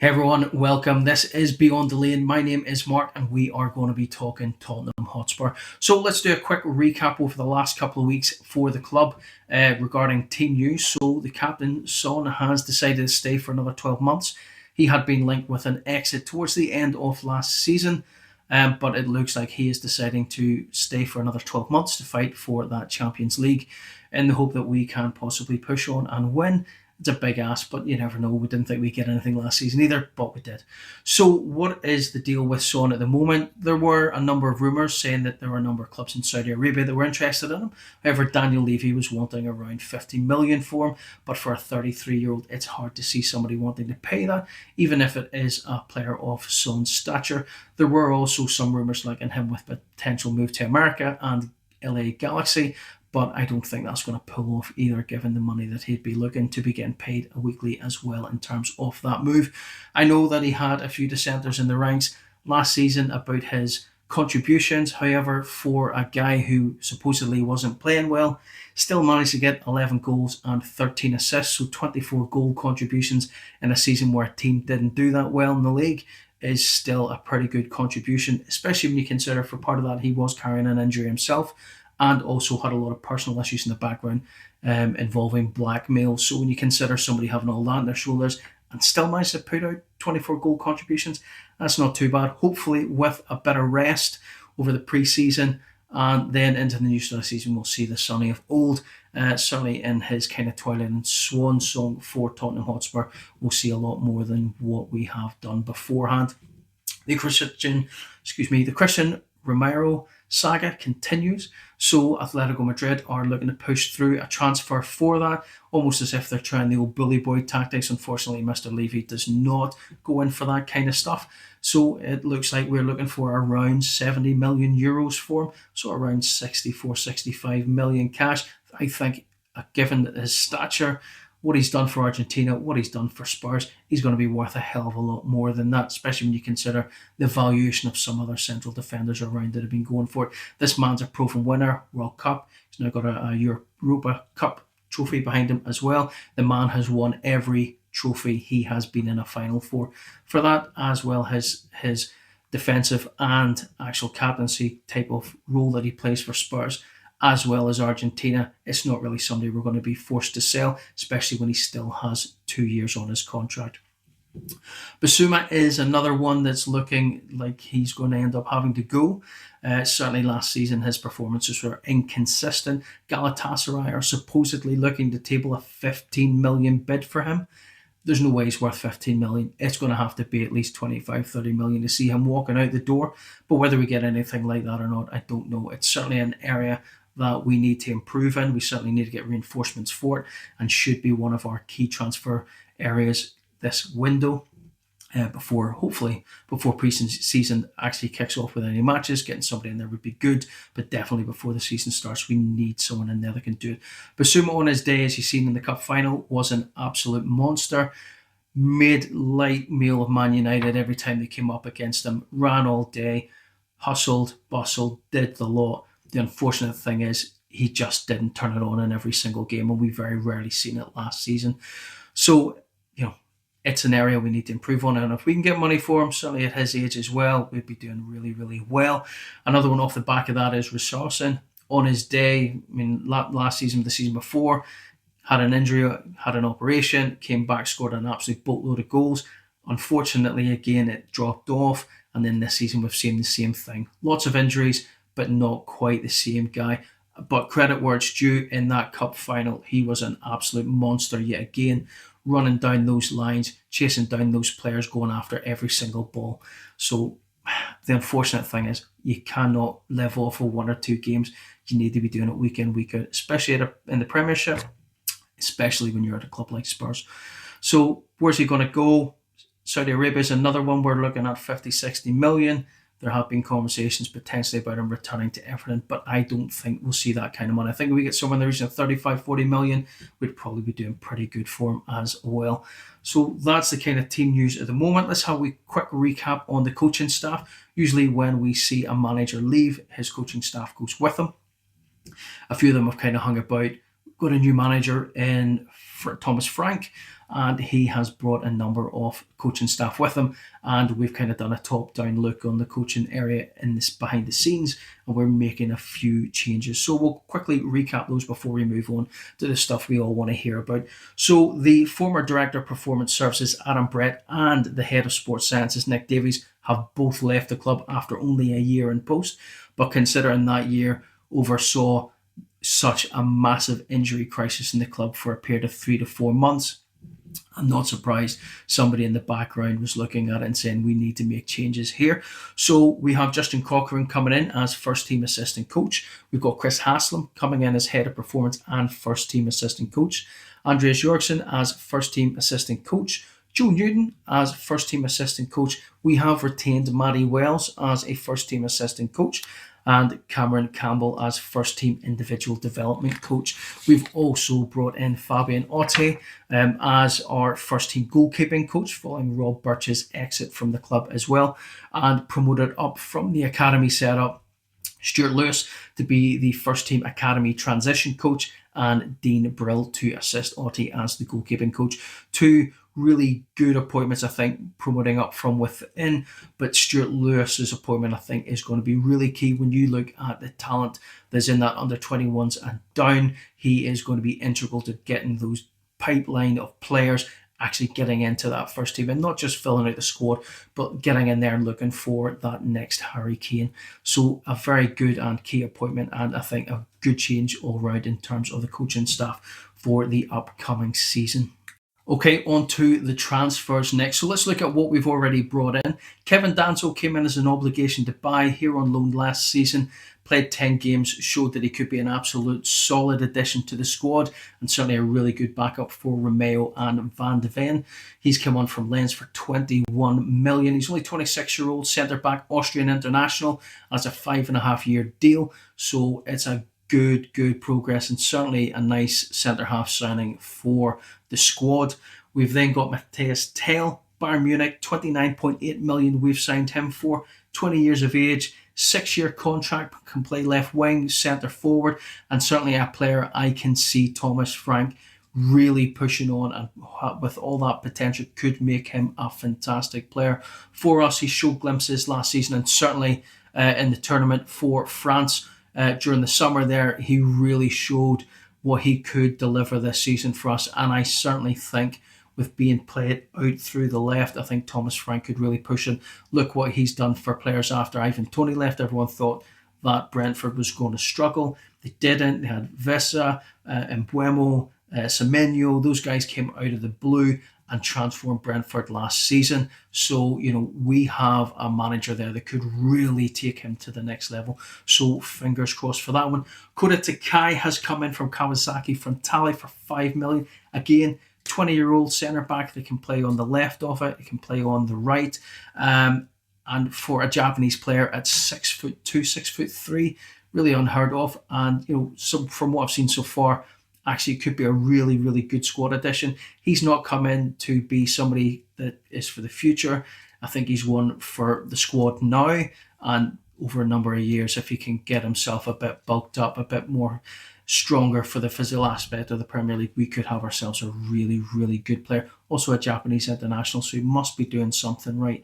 Hey everyone, welcome. This is Beyond the Lane. My name is Mark, and we are going to be talking Tottenham Hotspur. So let's do a quick recap over the last couple of weeks for the club regarding team news. So the captain, Son, has decided to stay for another 12 months. He had been linked with an exit towards the end of last season, but it looks like he is deciding to stay for another 12 months to fight for that Champions League in the hope that we can possibly push on and win. It's a big ask, but you never know. We didn't think we'd get anything last season either, but we did. So what is the deal with Son at the moment? There were a number of rumours saying that there were a number of clubs in Saudi Arabia that were interested in him. However, Daniel Levy was wanting around 50 million for him, but for a 33-year-old, it's hard to see somebody wanting to pay that, even if it is a player of Son's stature. There were also some rumours linking him with potential move to America and LA Galaxy, but I don't think that's going to pull off either, given the money that he'd be looking to be getting paid weekly as well in terms of that move. I know that he had a few dissenters in the ranks last season about his contributions. However, for a guy who supposedly wasn't playing well, still managed to get 11 goals and 13 assists, so 24 goal contributions in a season where a team didn't do that well in the league is still a pretty good contribution, especially when you consider for part of that he was carrying an injury himself and also had a lot of personal issues in the background involving blackmail. So when you consider somebody having all that on their shoulders and still managed to put out 24 goal contributions, that's not too bad. Hopefully with a better rest over the pre-season and then into the new start of the season, we'll see the Sonny of old. Certainly in his kind of twilight and swan song for Tottenham Hotspur, we'll see a lot more than what we have done beforehand. The Christian Romero saga continues. So Atletico Madrid are looking to push through a transfer for that, almost as if they're trying the old bully boy tactics. Unfortunately, Mr. Levy does not go in for that kind of stuff. So it looks like we're looking for around 70 million euros for him. So around 64, 65 million cash. I think, given his stature, what he's done for Argentina, what he's done for Spurs, he's going to be worth a hell of a lot more than that, especially when you consider the valuation of some other central defenders around that have been going for it. This man's a proven winner, World Cup. He's now got a Europa Cup trophy behind him as well. The man has won every trophy he has been in a final for. For that, as well as his defensive and actual captaincy type of role that he plays for Spurs, as well as Argentina, it's not really somebody we're going to be forced to sell, especially when he still has 2 years on his contract. Basuma is another one that's looking like he's going to end up having to go. Certainly last season his performances were inconsistent. Galatasaray are supposedly looking to table a 15 million bid for him. There's no way he's worth 15 million. It's going to have to be at least 25, 30 million to see him walking out the door. But whether we get anything like that or not, I don't know. It's certainly an area that we need to improve in. We certainly need to get reinforcements for it and should be one of our key transfer areas this window before pre-season actually kicks off with any matches. Getting somebody in there would be good, but definitely before the season starts, we need someone in there that can do it. Basuma on his day, as you've seen in the cup final, was an absolute monster. Made light meal of Man United every time they came up against them. Ran all day, hustled, bustled, did the lot. The unfortunate thing is he just didn't turn it on in every single game, and we very rarely seen it last season. So, it's an area we need to improve on, and if we can get money for him, certainly at his age as well, we'd be doing really, really well. Another one off the back of that is Richarlison. On his day, last season, the season before, had an injury, had an operation, came back, scored an absolute boatload of goals. Unfortunately, again, it dropped off, and then this season we've seen the same thing. Lots of injuries, but not quite the same guy. But credit where it's due, in that cup final, he was an absolute monster yet again, running down those lines, chasing down those players, going after every single ball. So the unfortunate thing is you cannot live off of one or two games. You need to be doing it week in, week out, especially in the Premiership, especially when you're at a club like Spurs. So where's he going to go? Saudi Arabia is another one. We're looking at 50, 60 million. There have been conversations potentially about him returning to Everton, but I don't think we'll see that kind of money. I think if we get somewhere in the region of 35, 40 million, we'd probably be doing pretty good for him as well. So that's the kind of team news at the moment. Let's have a quick recap on the coaching staff. Usually when we see a manager leave, his coaching staff goes with him. A few of them have kind of hung about. Got a new manager in Thomas Frank. and he has brought a number of coaching staff with him, and we've kind of done a top-down look on the coaching area in this behind the scenes, and we're making a few changes. So we'll quickly recap those before we move on to the stuff we all want to hear about. So the former Director of Performance Services, Adam Brett, and the Head of Sports Sciences, Nick Davies, have both left the club after only a year in post, but considering that year oversaw such a massive injury crisis in the club for a period of 3 to 4 months, I'm not surprised somebody in the background was looking at it and saying we need to make changes here. So we have Justin Corcoran coming in as first team assistant coach. We've got Chris Haslam coming in as head of performance and first team assistant coach. Andreas Jorgensen as first team assistant coach. Joe Newton as first team assistant coach. We have retained Matty Wells as a first team assistant coach, and Cameron Campbell as first team individual development coach. We've also brought in Fabian Otte as our first team goalkeeping coach following Rob Birch's exit from the club as well, and promoted up from the academy setup Stuart Lewis to be the first team academy transition coach, and Dean Brill to assist Otte as the goalkeeping coach. Two really good appointments, I think, promoting up from within. But Stuart Lewis's appointment, I think, is going to be really key when you look at the talent that's in that under 21s and down. He is going to be integral to getting those pipeline of players actually getting into that first team and not just filling out the squad, but getting in there and looking for that next Harry Kane. So a very good and key appointment, and I think a good change all round in terms of the coaching staff for the upcoming season. Okay, on to the transfers next. So let's look at what we've already brought in. Kevin Danso came in as an obligation to buy here on loan last season, played 10 games, showed that he could be an absolute solid addition to the squad and certainly a really good backup for Romeo and Van de Ven. He's come on from Lens for 21 million. He's only 26-year-old centre-back, Austrian international, as a 5.5-year deal. So it's a good progress and certainly a nice centre-half signing for the squad. We've then got Matthias Tell, Bayern Munich, 29.8 million we've signed him for, 20 years of age, 6-year contract, can play left wing, centre forward, and certainly a player I can see Thomas Frank really pushing on, and with all that potential could make him a fantastic player for us. He showed glimpses last season and certainly in the tournament for France during the summer there, he really showed what he could deliver this season for us, and I certainly think with being played out through the left, I think Thomas Frank could really push him. Look what he's done for players after Ivan Toney left. Everyone thought that Brentford was going to struggle. They didn't. They had Vesa, Mbuemo, Semenyo. Those guys came out of the blue and transformed Brentford last season. So, we have a manager there that could really take him to the next level. So, fingers crossed for that one. Koda Takai has come in from Kawasaki from Tally for 5 million. Again, 20-year-old centre-back that can play on the left of it. He can play on the right. And for a Japanese player at 6'2", 6'3", really unheard of. And, so from what I've seen so far, actually it could be a really good squad addition. He's not come in to be somebody that is for the future. I think he's one for the squad now and over a number of years. If he can get himself a bit bulked up, a bit more stronger for the physical aspect of the Premier League, we could have ourselves a really good player. Also a Japanese international, so he must be doing something right.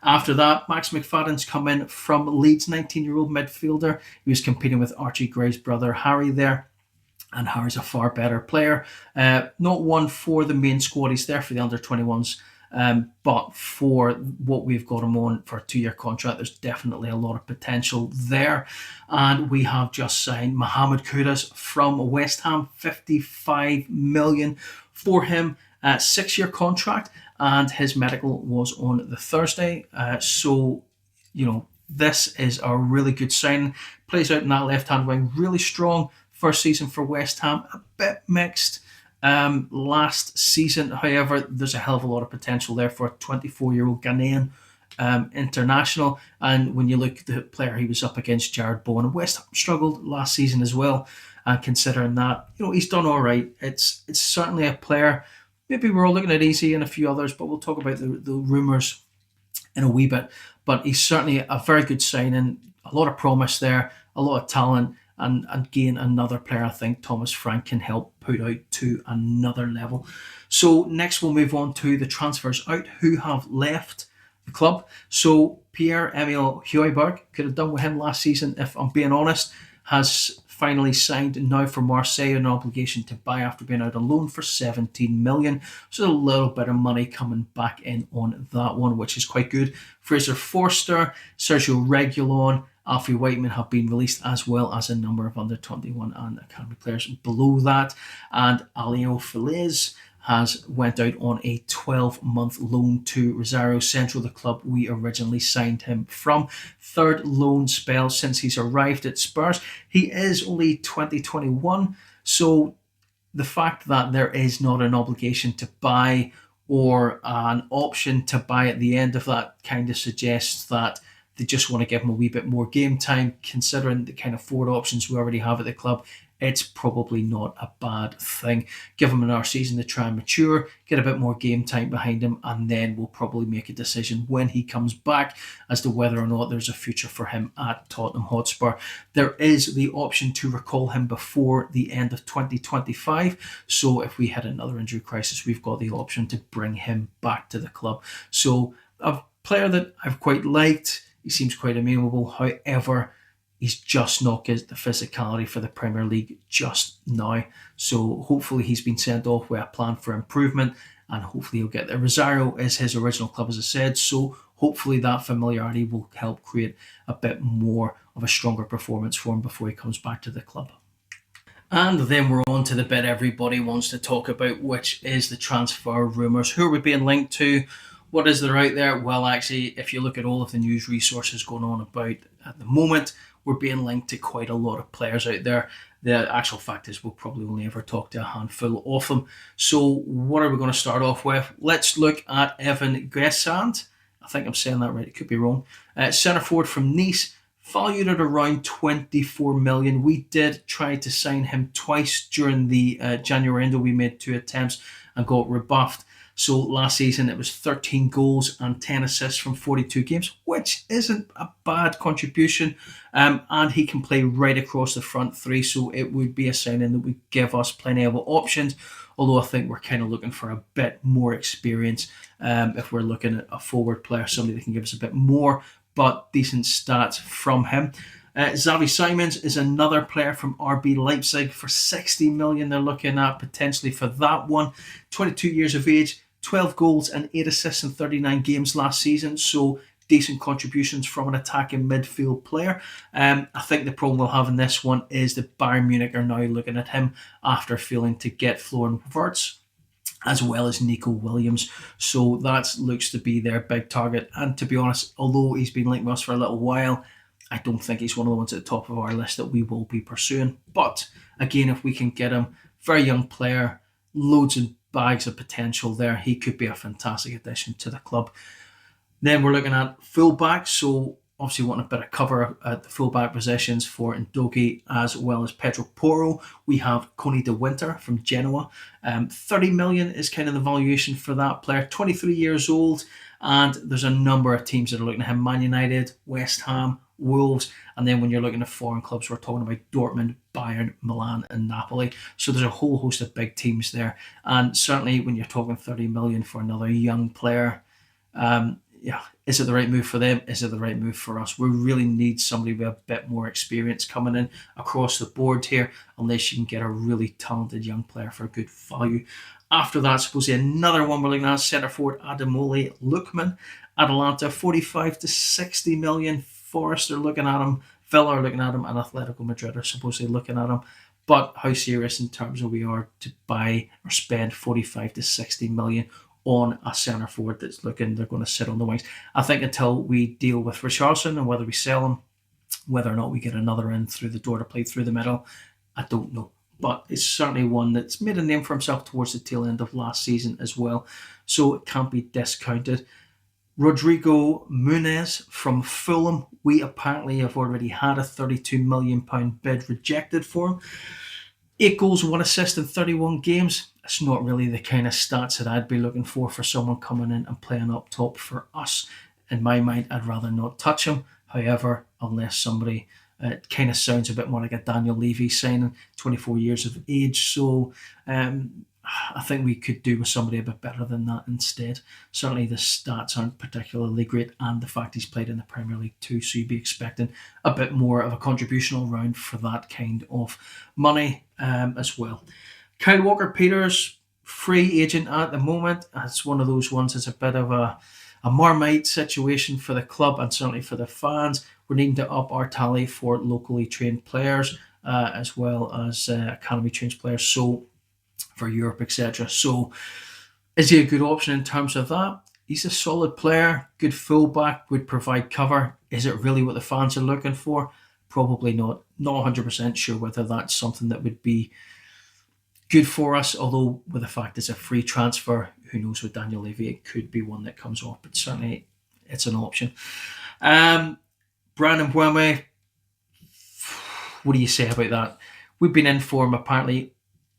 After that, Max McFadden's come in from Leeds, 19-year-old midfielder. He was competing with Archie Gray's brother Harry there. And Harry's a far better player. Not one for the main squad. He's there for the under-21s. But for what we've got him on for a 2-year contract, there's definitely a lot of potential there. And we have just signed Mohamed Kudus from West Ham, 55 million for him. 6-year contract. And his medical was on the Thursday. So, this is a really good sign. Plays out in that left-hand wing, really strong. First season for West Ham, a bit mixed last season. However, there's a hell of a lot of potential there for a 24-year-old Ghanaian international. And when you look at the player he was up against, Jared Bowen, West Ham struggled last season as well. And considering that, he's done all right. It's certainly a player. Maybe we're all looking at Easy and a few others, but we'll talk about the rumours in a wee bit. But he's certainly a very good signing. A lot of promise there, a lot of talent. and again, another player I think Thomas Frank can help put out to another level. So next we'll move on to the transfers out who have left the club. So Pierre-Emile Højbjerg, could have done with him last season if I'm being honest, has finally signed now for Marseille, an obligation to buy after being out on loan for 17 million. So a little bit of money coming back in on that one, which is quite good. Fraser Forster, Sergio Reguilon, Alfie Whiteman have been released, as well as a number of under 21 and academy players below that. And Alio Feliz has went out on a 12-month loan to Rosario Central, the club we originally signed him from. Third loan spell since he's arrived at Spurs. He is only 2021, so the fact that there is not an obligation to buy or an option to buy at the end of that kind of suggests that they just want to give him a wee bit more game time, considering the kind of forward options we already have at the club. It's probably not a bad thing. Give him another season to try and mature, get a bit more game time behind him, and then we'll probably make a decision when he comes back as to whether or not there's a future for him at Tottenham Hotspur. There is the option to recall him before the end of 2025, so if we had another injury crisis, we've got the option to bring him back to the club. So a player that I've quite liked. He seems quite amenable. However, he's just not got the physicality for the Premier League just now. So hopefully he's been sent off with a plan for improvement, and hopefully he'll get there. Rosario is his original club, as I said, so hopefully that familiarity will help create a bit more of a stronger performance for him before he comes back to the club. And then we're on to the bit everybody wants to talk about, which is the transfer rumours. Who are we being linked to? What is there out there? Well, actually, if you look at all of the news resources going on about at the moment, we're being linked to quite a lot of players out there. The actual fact is we'll probably only ever talk to a handful of them. So what are we going to start off with? Let's look at Evan Gressand. I think I'm saying that right. It could be wrong. Centre forward from Nice, valued at around 24 million. We did try to sign him twice during the January window. We made 2 attempts and got rebuffed. So last season it was 13 goals and 10 assists from 42 games, which isn't a bad contribution. And he can play right across the front three, so it would be a signing that would give us plenty of options. Although I think we're kind of looking for a bit more experience if we're looking at a forward player, somebody that can give us a bit more, but decent stats from him. Xavi Simons is another player from RB Leipzig for 60 million. They're looking at potentially for that one. 22 years of age, 12 goals and 8 assists in 39 games last season. So decent contributions from an attacking midfield player. I think the problem we'll have in this one is that Bayern Munich are now looking at him after failing to get Florian Wirtz, as well as Nico Williams. So that looks to be their big target. And to be honest, although he's been linked with us for a little while, I don't think he's one of the ones at the top of our list that we will be pursuing. But again, if we can get him, very young player, loads of bags of potential there, he could be a fantastic addition to the club. Then we're looking at fullbacks, so obviously wanting a bit of cover at the fullback positions for Ndogi as well as Pedro Porro. We have Coney de Winter from Genoa. 30 million is kind of the valuation for that player. 23 years old, and there's a number of teams that are looking at him. Man United, West Ham, Wolves, and then when you're looking at foreign clubs, we're talking about Dortmund, Bayern, Milan and Napoli. So there's a whole host of big teams there. And certainly when you're talking 30 million for another young player, is it the right move for them? Is it the right move for us? We really need somebody with a bit more experience coming in across the board here, unless you can get a really talented young player for a good value. After that, supposedly another one we're looking at, centre forward Ademola Lookman. Atalanta, 45 to 60 million. Forest are looking at him, Villa are looking at him, and Atletico Madrid are supposedly looking at him. But how serious in terms of we are to buy or spend 45 to 60 million on a centre forward that's looking, they're going to sit on the wings. I think until we deal with Richarlison and whether we sell him, whether or not we get another in through the door to play through the middle, I don't know. But it's certainly one that's made a name for himself towards the tail end of last season as well. So it can't be discounted. Rodrigo Muniz from Fulham. We apparently have already had a £32 million bid rejected for him. 8 goals, 1 assist in 31 games. It's not really the kind of stats that I'd be looking for someone coming in and playing up top for us. In my mind, I'd rather not touch him. However, unless somebody It kind of sounds a bit more like a Daniel Levy signing, 24 years of age. So I think we could do with somebody a bit better than that instead. Certainly the stats aren't particularly great, and the fact he's played in the Premier League too, so you'd be expecting a bit more of a contribution all round for that kind of money as well. Kyle Walker-Peters, free agent at the moment. It's one of those ones that's a bit of a Marmite situation for the club and certainly for the fans. We're needing to up our tally for locally trained players as well as academy trained players. So for Europe, etc. So is he a good option in terms of that? He's a solid player, good fullback, would provide cover. Is it really what the fans are looking for? Probably not. Not 100% sure whether that's something that would be good for us, although with the fact it's a free transfer, who knows with Daniel Levy, it could be one that comes off, but certainly it's an option. Brandon Mbeumo, what do you say about that? We've been in for him apparently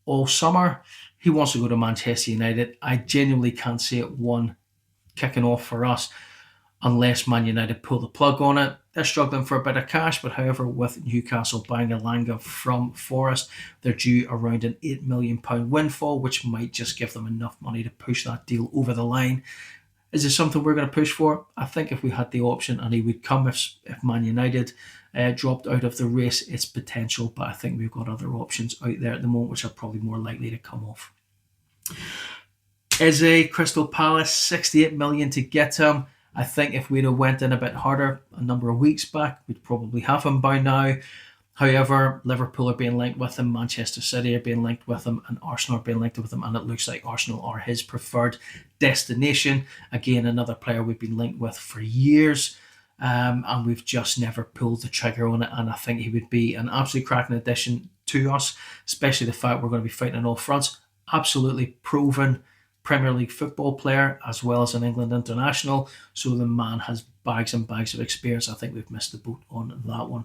all summer. He wants to go to Manchester United. I genuinely can't see it one kicking off for us unless Man United pull the plug on it. They're struggling for a bit of cash, but however, with Newcastle buying Elanga from Forest, they're due around an £8 million windfall, which might just give them enough money to push that deal over the line. Is it something we're going to push for? I think if we had the option and he would come if Man United dropped out of the race, it's potential, but I think we've got other options out there at the moment which are probably more likely to come off. Is a Crystal Palace, 68 million to get him. I think if we'd have went in a bit harder a number of weeks back, we'd probably have him by now. However, Liverpool are being linked with him, Manchester City are being linked with him, and Arsenal are being linked with him, and it looks like Arsenal are his preferred destination. Again, another player we've been linked with for years, and we've just never pulled the trigger on it, and I think he would be an absolute cracking addition to us, especially the fact we're going to be fighting on all fronts. Absolutely proven Premier League football player as well as an England international, so the man has bags and bags of experience. I think we've missed the boat on that one.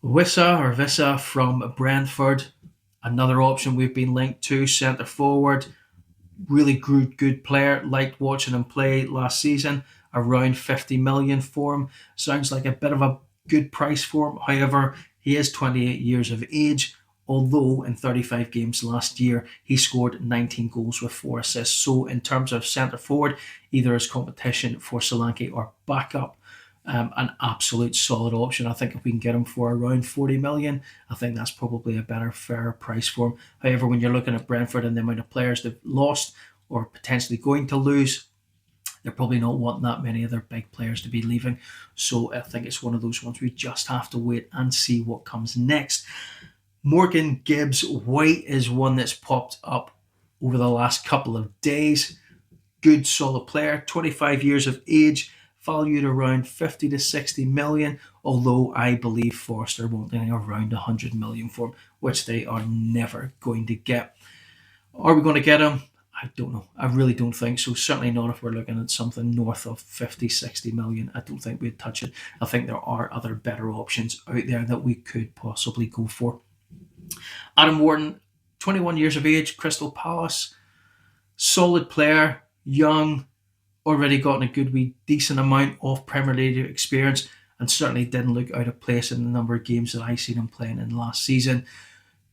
Wissa from Brentford, another option we've been linked to, centre forward, really good player, liked watching him play last season, around 50 million for him. Sounds like a bit of a good price for him. However, he is 28 years of age, although in 35 games last year, he scored 19 goals with 4 assists. So in terms of centre forward, either as competition for Solanke or backup, an absolute solid option. I think if we can get him for around 40 million, I think that's probably a better, fairer price for him. However, when you're looking at Brentford and the amount of players they've lost or potentially going to lose, they're probably not wanting that many of their big players to be leaving. So I think it's one of those ones we just have to wait and see what comes next. Morgan Gibbs White is one that's popped up over the last couple of days. Good, solid player, 25 years of age, valued around 50 to 60 million, although I believe Forest are wanting around 100 million for him, which they are never going to get. Are we going to get him? I don't know. I really don't think so. Certainly not if we're looking at something north of 50, 60 million. I don't think we'd touch it. I think there are other better options out there that we could possibly go for. Adam Wharton, 21 years of age, Crystal Palace, solid player, young, already gotten a good wee decent amount of Premier League experience, and certainly didn't look out of place in the number of games that I seen him playing in last season.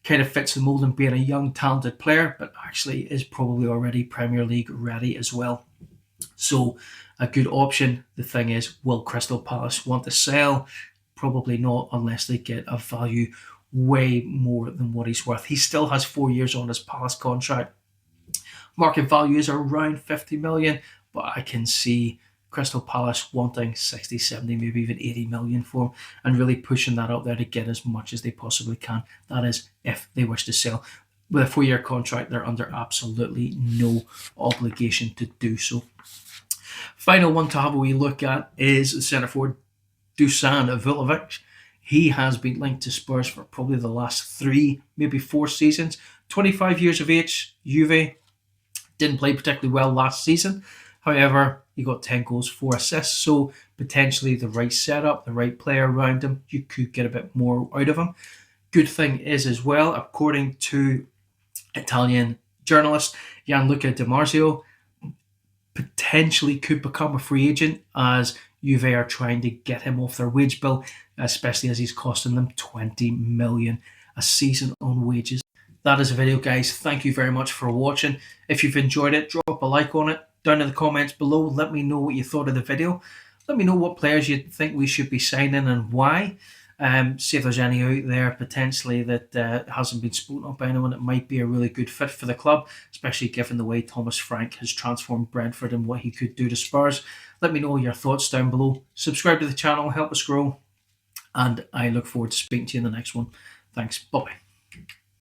Kind of fits the mould in being a young, talented player, but actually is probably already Premier League ready as well. So a good option. The thing is, will Crystal Palace want to sell? Probably not, unless they get a value way more than what he's worth. He still has 4 years on his Palace contract. Market value is around 50 million, but I can see Crystal Palace wanting 60, 70, maybe even 80 million for him, and really pushing that up there to get as much as they possibly can. That is, if they wish to sell. With a 4-year contract, they're under absolutely no obligation to do so. Final one to have a wee look at is the centre forward, Dusan Vulovic. He has been linked to Spurs for probably the last 3, maybe 4 seasons. 25 years of age, Juve. Didn't play particularly well last season. However, he got 10 goals, 4 assists. So potentially the right setup, the right player around him, you could get a bit more out of him. Good thing is as well, according to Italian journalist Gianluca Di Marzio, potentially could become a free agent as Juve are trying to get him off their wage bill, especially as he's costing them 20 million a season on wages. That is a video, guys. Thank you very much for watching. If you've enjoyed it, drop a like on it. Down in the comments below, let me know what you thought of the video. Let me know what players you think we should be signing and why. See if there's any out there potentially that hasn't been spoken up by anyone that might be a really good fit for the club, especially given the way Thomas Frank has transformed Brentford and what he could do to Spurs. Let me know your thoughts down below. Subscribe to the channel, help us grow, and I look forward to speaking to you in the next one. Thanks. Bye-bye.